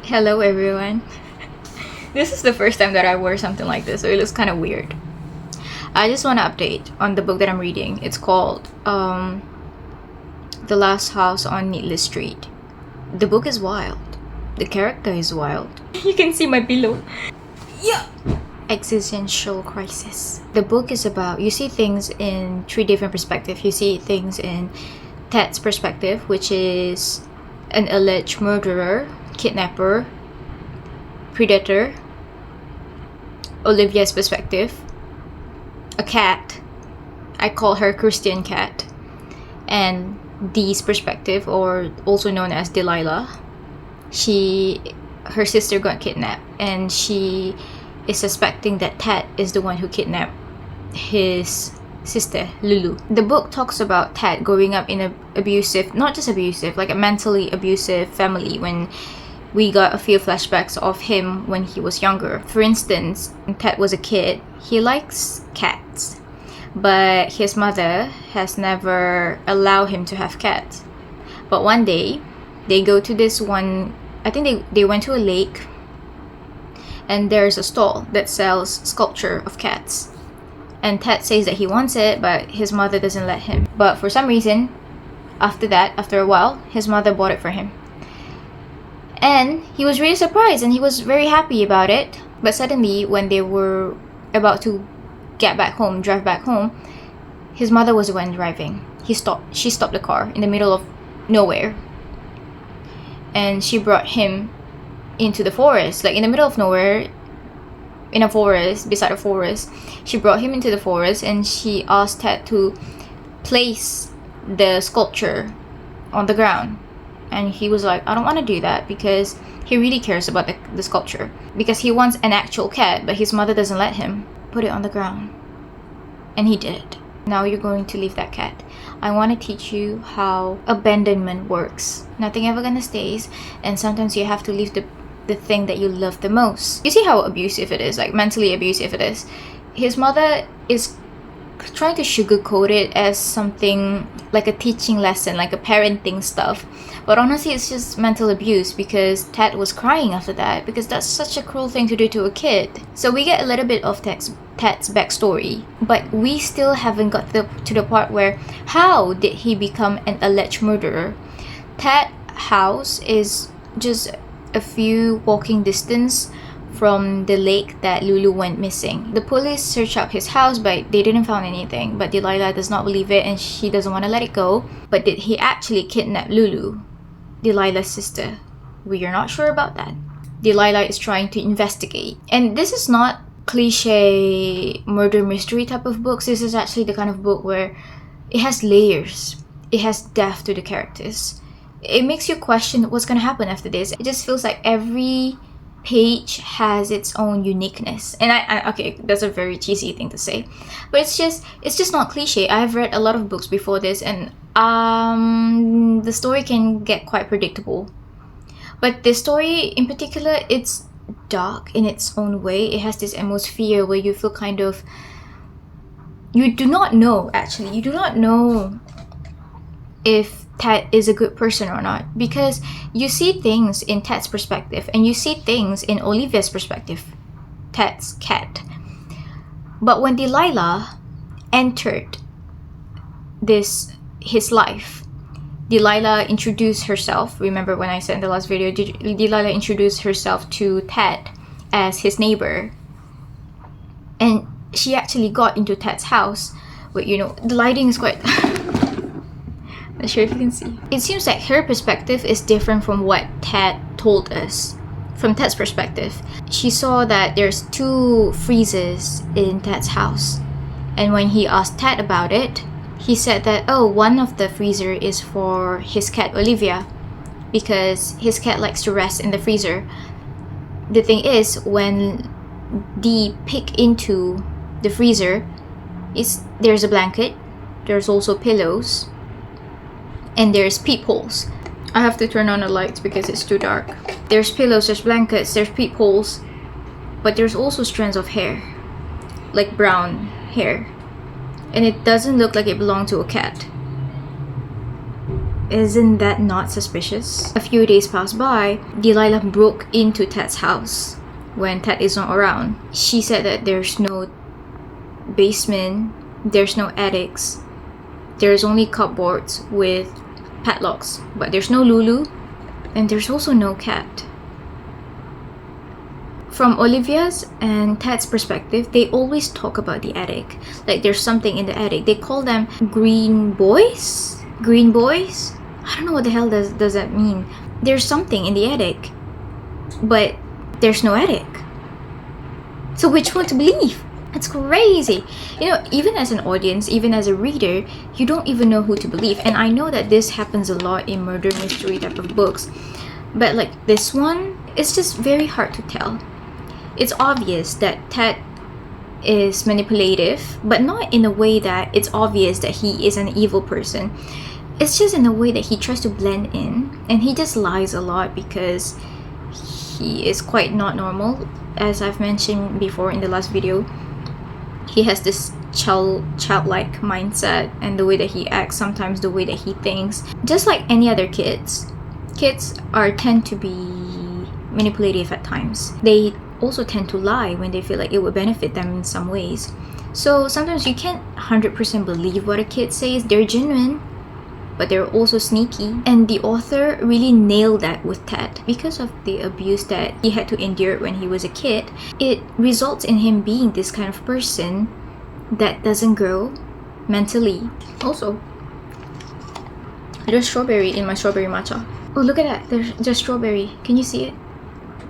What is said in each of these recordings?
Hello everyone. This is the first time that I wear something like this, so it looks kind of weird. I just want to update on the book that I'm reading. It's called The Last House on Needless Street. The book is wild. The character is wild. You can see my pillow. Yeah. Existential crisis. The book is about, you see things in three different perspectives. You see things in Ted's perspective, which is an alleged murderer, kidnapper, predator. Olivia's perspective, a cat. I call her Christian cat. And Dee's perspective, or also known as Delilah. Her sister got kidnapped, and she is suspecting that Ted is the one who kidnapped his sister, Lulu. The book talks about Ted growing up in a abusive, not just abusive, like a mentally abusive family, when we got a few flashbacks of him when he was younger. For instance, when Ted was a kid, he likes cats, but his mother has never allowed him to have cats. But one day, they go to this one, I think they went to a lake, and there's a stall that sells sculpture of cats. And Ted says that he wants it, but his mother doesn't let him. But for some reason, after a while, his mother bought it for him. And he was really surprised, and he was very happy about it. But suddenly, when they were about to drive back home, his mother was the one driving. She stopped the car in the middle of nowhere. And she brought him into the forest, like in the middle of nowhere, in a forest, beside a forest. She brought him into the forest, and she asked Ted to place the sculpture on the ground. And he was like, I don't want to do that, because he really cares about the sculpture. Because he wants an actual cat, but his mother doesn't let him. Put it on the ground. And he did. Now you're going to leave that cat. I want to teach you how abandonment works. Nothing ever gonna stays, and sometimes you have to leave the thing that you love the most. You see how abusive it is, like mentally abusive it is. His mother is trying to sugarcoat it as something like a teaching lesson, like a parenting stuff. But honestly, it's just mental abuse, because Ted was crying after that, because that's such a cruel thing to do to a kid. So we get a little bit of Ted's backstory, but we still haven't got to the part where how did he become an alleged murderer. Ted's house is just a few walking distance from the lake that Lulu went missing. The police searched up his house, but they didn't find anything. But Delilah does not believe it, and she doesn't want to let it go. But did he actually kidnap Lulu, Delilah's sister? We are not sure about that. Delilah is trying to investigate. And this is not cliche murder mystery type of books. This is actually the kind of book where it has layers. It has depth to the characters. It makes you question what's going to happen after this. It just feels like every page has its own uniqueness. And I okay, that's a very cheesy thing to say, but it's just not cliche. I've read a lot of books before this, and the story can get quite predictable. But this story in particular, it's dark in its own way. It has this atmosphere where you feel kind of, you do not know if Ted is a good person or not, because you see things in Ted's perspective, and you see things in Olivia's perspective, Ted's cat. But when Delilah entered his life, Delilah introduced herself. Remember when I said in the last video, Delilah introduced herself to Ted as his neighbor, and she actually got into Ted's house. But the lighting is quite not sure if you can see. It seems like her perspective is different from what Ted told us. From Ted's perspective, she saw that there's 2 freezers in Ted's house. And when he asked Ted about it, he said that, one of the freezer is for his cat Olivia, because his cat likes to rest in the freezer. The thing is, when Dee peek into the freezer, there's a blanket, there's also pillows, and there's peepholes. I have to turn on the lights because it's too dark. There's pillows, there's blankets, there's peepholes, but there's also strands of hair, like brown hair. And it doesn't look like it belonged to a cat. Isn't that not suspicious? A few days pass by. Delilah broke into Ted's house when Ted is not around. She said that there's no basement, there's no attics, there's only cupboards with padlocks, but there's no Lulu, and there's also no cat. From Olivia's and Ted's perspective, they always talk about the attic. Like there's something in the attic. They call them green boys? Green boys? I don't know what the hell does that mean. There's something in the attic, but there's no attic. So which one to believe? It's crazy. You know, even as an audience, even as a reader, you don't even know who to believe. And I know that this happens a lot in murder mystery type of books. But like this one, it's just very hard to tell. It's obvious that Ted is manipulative, but not in a way that it's obvious that he is an evil person. It's just in a way that he tries to blend in, and he just lies a lot because he is quite not normal. As I've mentioned before in the last video, he has this childlike mindset, and the way that he acts, sometimes the way that he thinks, just like any other kids tend to be manipulative at times. They also tend to lie when they feel like it would benefit them in some ways. So sometimes you can't 100% believe what a kid says. They're genuine, but they're also sneaky. And the author really nailed that with Ted. Because of the abuse that he had to endure when he was a kid, it results in him being this kind of person that doesn't grow mentally. Also, there's strawberry in my strawberry matcha. Oh, look at that. There's strawberry. Can you see it?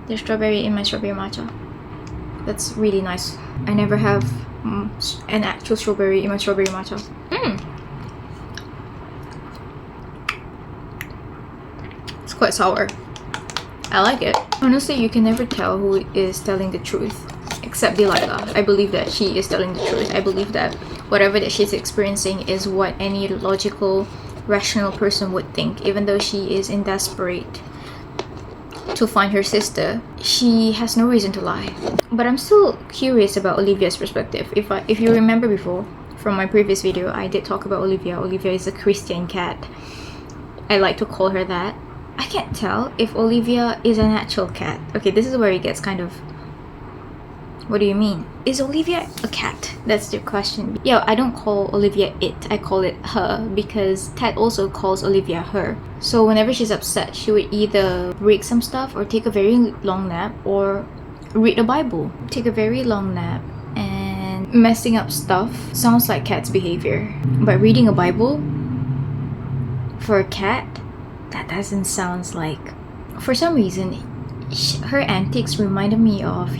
There's strawberry in my strawberry matcha. That's really nice. I never have an actual strawberry in my strawberry matcha. It's quite sour. I like it. Honestly, you can never tell who is telling the truth. Except Delilah. I believe that she is telling the truth. I believe that whatever that she's experiencing is what any logical, rational person would think. Even though she is in desperate to find her sister, she has no reason to lie. But I'm still curious about Olivia's perspective. If you remember before from my previous video, I did talk about Olivia. Olivia is a Christian cat. I like to call her that. I can't tell if Olivia is an actual cat. Okay, this is where it gets kind of... What do you mean? Is Olivia a cat? That's the question. Yeah, I don't call Olivia it. I call it her because Ted also calls Olivia her. So whenever she's upset, she would either break some stuff or take a very long nap or read the Bible. Take a very long nap, and messing up stuff sounds like cat's behavior. But reading a Bible for a cat, that doesn't sound like... For some reason, her antics reminded me of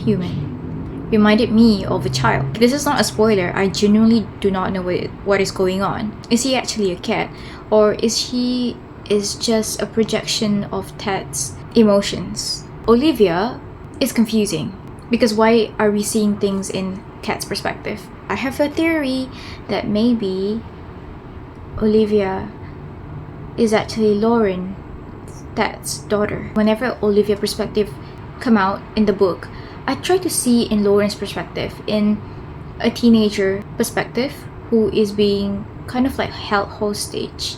reminded me of a child. This is not a spoiler. I genuinely do not know what is going on. Is he actually a cat, or is he just a projection of Ted's emotions? Olivia is confusing because why are we seeing things in Ted's perspective? I have a theory that maybe Olivia is actually Lauren, Ted's daughter. Whenever Olivia's perspective come out in the book, I try to see in Lauren's perspective, in a teenager perspective who is being kind of like held hostage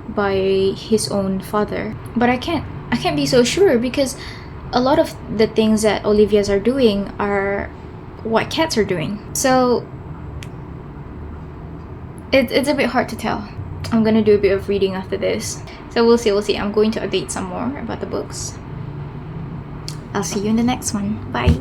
by his own father. But I can't be so sure because a lot of the things that Olivia's are doing are what cats are doing. So it's a bit hard to tell. I'm gonna do a bit of reading after this. So we'll see. I'm going to update some more about the books. I'll see you in the next one. Bye.